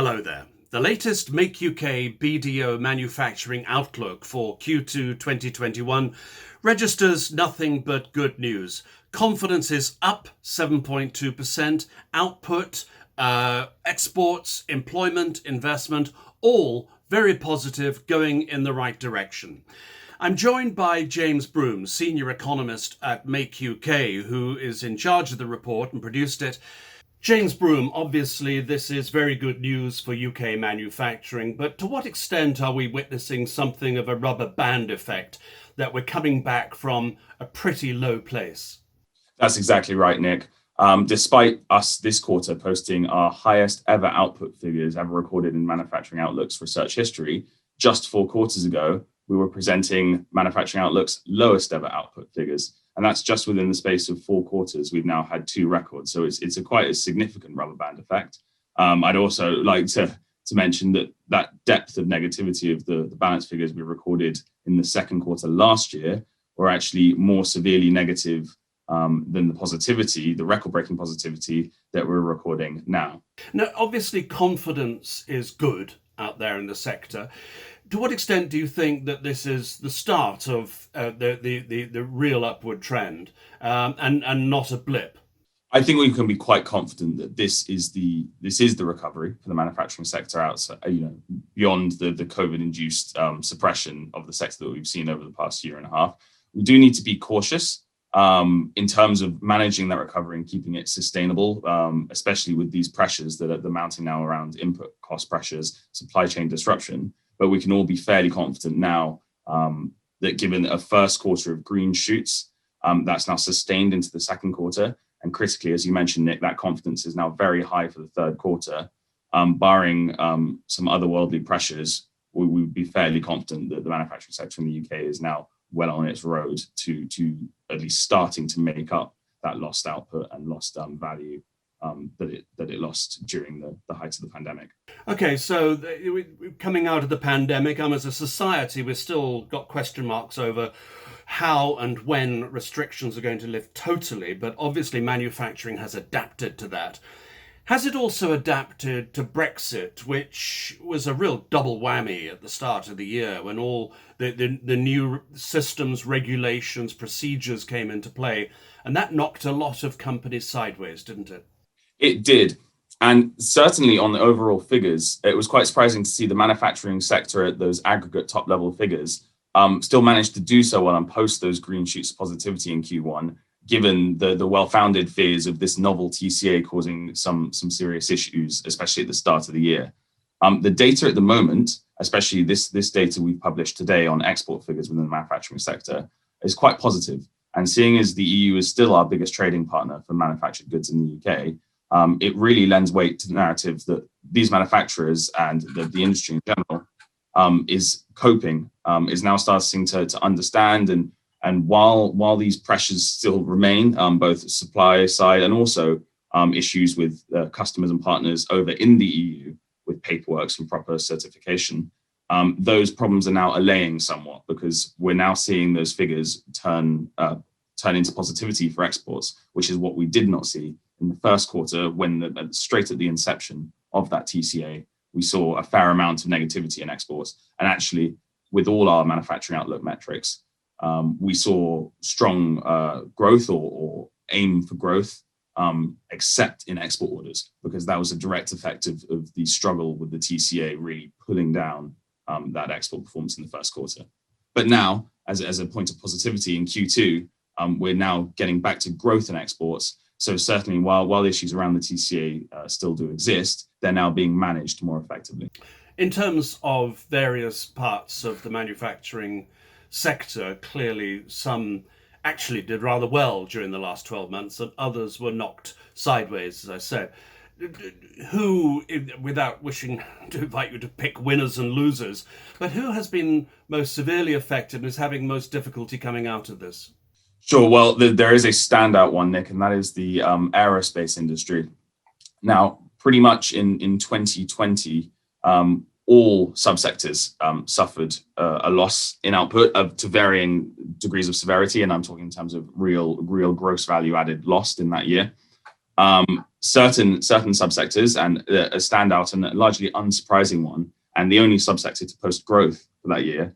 Hello there. The latest Make UK BDO manufacturing outlook for Q2 2021 registers nothing but good news. Confidence is up 7.2%, output, exports, employment, investment, all very positive, going in the right direction. I'm joined by James Brougham, Senior Economist at Make UK, who is in charge of the report and produced it. James Brougham, obviously this is very good news for UK manufacturing, but to what extent are we witnessing something of a rubber band effect, that we're coming back from a pretty low place? That's exactly right, Nick. Despite us this quarter posting our highest ever output figures ever recorded in Manufacturing Outlook's research history, just 4 quarters ago, we were presenting Manufacturing Outlook's lowest ever output figures. And that's just within the space of 4 quarters. We've now had 2 records. So it's quite a significant rubber band effect. I'd also like to mention that depth of negativity of the balance figures we recorded in the second quarter last year were actually more severely negative than the positivity, the record-breaking positivity that we're recording now. Now, obviously, confidence is good out there in the sector. To what extent do you think that this is the start of the real upward trend and not a blip? I think we can be quite confident that this is the recovery for the manufacturing sector outside, beyond the COVID-induced suppression of the sector that we've seen over the past year and a half. We do need to be cautious in terms of managing that recovery and keeping it sustainable, especially with these pressures that are mounting now around input cost pressures, supply chain disruption. But we can all be fairly confident now that given a first quarter of green shoots, that's now sustained into the second quarter. And critically, as you mentioned, Nick, that confidence is now very high for the third quarter. Barring some otherworldly pressures, we would be fairly confident that the manufacturing sector in the UK is now well on its road to at least starting to make up that lost output and lost value that it lost during the height of the pandemic. Okay, so coming out of the pandemic, as a society, we've still got question marks over how and when restrictions are going to lift totally, but obviously manufacturing has adapted to that. Has it also adapted to Brexit, which was a real double whammy at the start of the year when all the new systems, regulations, procedures came into play, and that knocked a lot of companies sideways, didn't it? It did. And certainly on the overall figures, it was quite surprising to see the manufacturing sector at those aggregate top level figures still managed to do so well and post those green shoots of positivity in Q1, given the well-founded fears of this novel TCA causing some serious issues, especially at the start of the year. The data at the moment, especially this data we've published today on export figures within the manufacturing sector, is quite positive. And seeing as the EU is still our biggest trading partner for manufactured goods in the UK, it really lends weight to the narrative that these manufacturers and the industry in general is coping, is now starting to understand. And while these pressures still remain, both supply side and also issues with customers and partners over in the EU with paperwork and proper certification, those problems are now allaying somewhat because we're now seeing those figures turn into positivity for exports, which is what we did not see in the first quarter when straight at the inception of that TCA, we saw a fair amount of negativity in exports. And actually, with all our manufacturing outlook metrics, we saw strong growth or aim for growth, except in export orders, because that was a direct effect of the struggle with the TCA really pulling down that export performance in the first quarter. But now, as a point of positivity in Q2, we're now getting back to growth in exports. So certainly, while issues around the TCA still do exist, they're now being managed more effectively. In terms of various parts of the manufacturing sector, clearly some actually did rather well during the last 12 months and others were knocked sideways, as I said. Who, without wishing to invite you to pick winners and losers, but who has been most severely affected and is having most difficulty coming out of this? Sure. Well, there is a standout one, Nick, and that is the aerospace industry. Now, pretty much in 2020, all subsectors suffered a loss in output to varying degrees of severity, and I'm talking in terms of real gross value added lost in that year. Certain subsectors, and a standout and a largely unsurprising one, and the only subsector to post growth for that year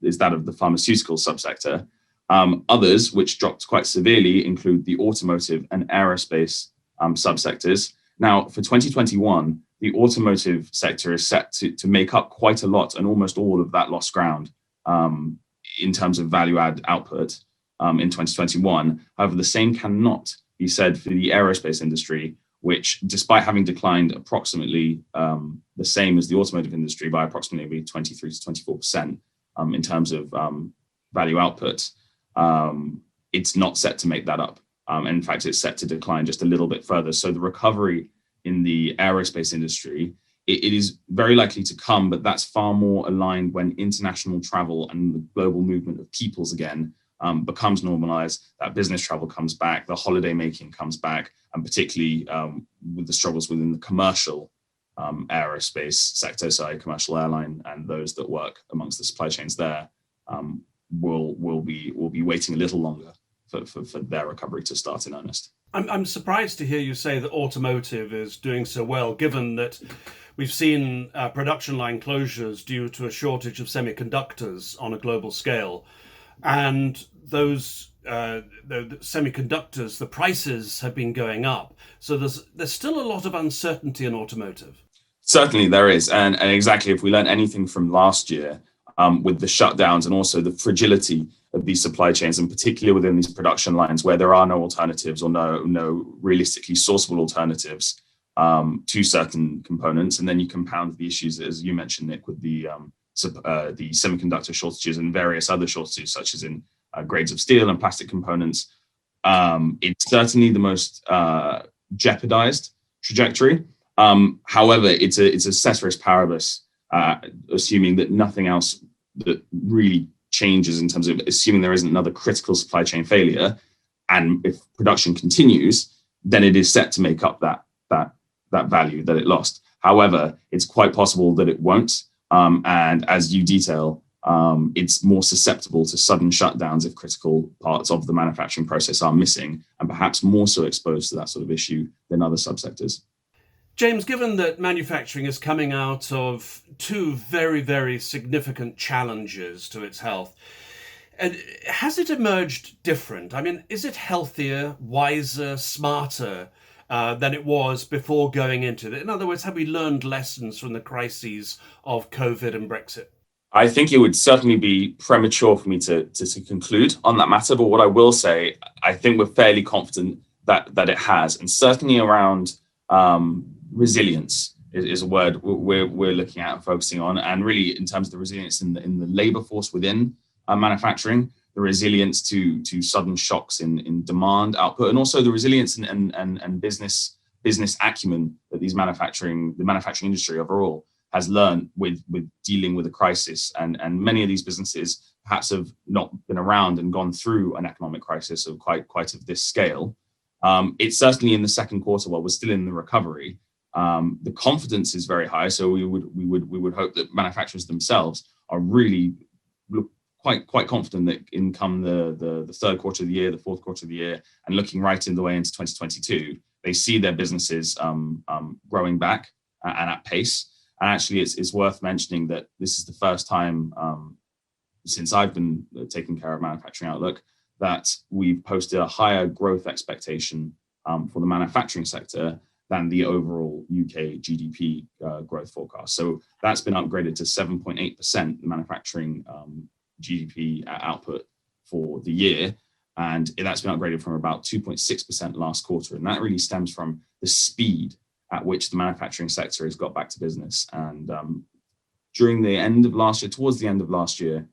is that of the pharmaceutical subsector. Others, which dropped quite severely, include the automotive and aerospace subsectors. Now, for 2021, the automotive sector is set to make up quite a lot and almost all of that lost ground in terms of value add output in 2021. However, the same cannot be said for the aerospace industry, which, despite having declined approximately the same as the automotive industry by approximately 23 to 24% in terms of value output, it's not set to make that up. In fact, it's set to decline just a little bit further. So the recovery in the aerospace industry, it is very likely to come, but that's far more aligned when international travel and the global movement of peoples again becomes normalized, that business travel comes back, the holiday making comes back, and particularly with the struggles within the commercial aerospace sector, so commercial airline and those that work amongst the supply chains there, will be waiting a little longer for their recovery to start in earnest. I'm surprised to hear you say that automotive is doing so well, given that we've seen production line closures due to a shortage of semiconductors on a global scale. And those the semiconductors, the prices have been going up. So there's still a lot of uncertainty in automotive. Certainly there is. And exactly, if we learn anything from last year, with the shutdowns and also the fragility of these supply chains, and particularly within these production lines where there are no alternatives or no realistically sourceable alternatives to certain components. And then you compound the issues, as you mentioned, Nick, with the semiconductor shortages and various other shortages, such as in grades of steel and plastic components. It's certainly the most jeopardized trajectory. However, it's a ceteris paribus, assuming that nothing else that really changes in terms of assuming there isn't another critical supply chain failure. And if production continues, then it is set to make up that value that it lost. However, it's quite possible that it won't. And as you detail, it's more susceptible to sudden shutdowns if critical parts of the manufacturing process are missing, and perhaps more so exposed to that sort of issue than other subsectors. James, given that manufacturing is coming out of two very, very significant challenges to its health, has it emerged different? I mean, is it healthier, wiser, smarter than it was before going into it? In other words, have we learned lessons from the crises of COVID and Brexit? I think it would certainly be premature for me to conclude on that matter. But what I will say, I think we're fairly confident that it has, and certainly around resilience is a word we're looking at and focusing on, and really in terms of the resilience in the labor force within manufacturing, the resilience to sudden shocks in demand output, and also the resilience and business acumen that the manufacturing industry overall has learned with dealing with a crisis. And many of these businesses perhaps have not been around and gone through an economic crisis of quite of this scale. It's certainly in the second quarter, while we're still in the recovery, the confidence is very high. So we would hope that manufacturers themselves are really quite confident that in come the third quarter of the year, the fourth quarter of the year, and looking right in the way into 2022, they see their businesses growing back and at pace. And actually, it's worth mentioning that this is the first time since I've been taking care of Manufacturing Outlook that we've posted a higher growth expectation for the manufacturing sector than the overall UK GDP growth forecast. So that's been upgraded to 7.8%, the manufacturing GDP output for the year. And that's been upgraded from about 2.6% last quarter. And that really stems from the speed at which the manufacturing sector has got back to business. And during the end of last year, towards the end of last year,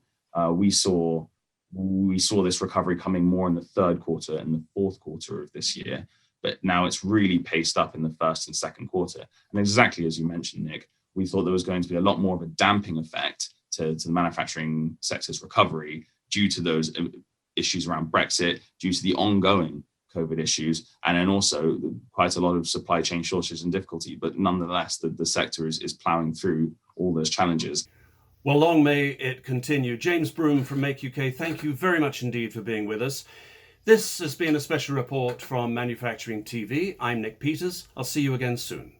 we saw this recovery coming more in the third quarter and the fourth quarter of this year. But now it's really paced up in the first and second quarter. And exactly as you mentioned, Nick, we thought there was going to be a lot more of a damping effect to the manufacturing sector's recovery due to those issues around Brexit, due to the ongoing COVID issues, and then also quite a lot of supply chain shortages and difficulty. But nonetheless, the sector is ploughing through all those challenges. Well, long may it continue. James Brougham from Make UK, thank you very much indeed for being with us. This has been a special report from Manufacturing TV. I'm Nick Peters. I'll see you again soon.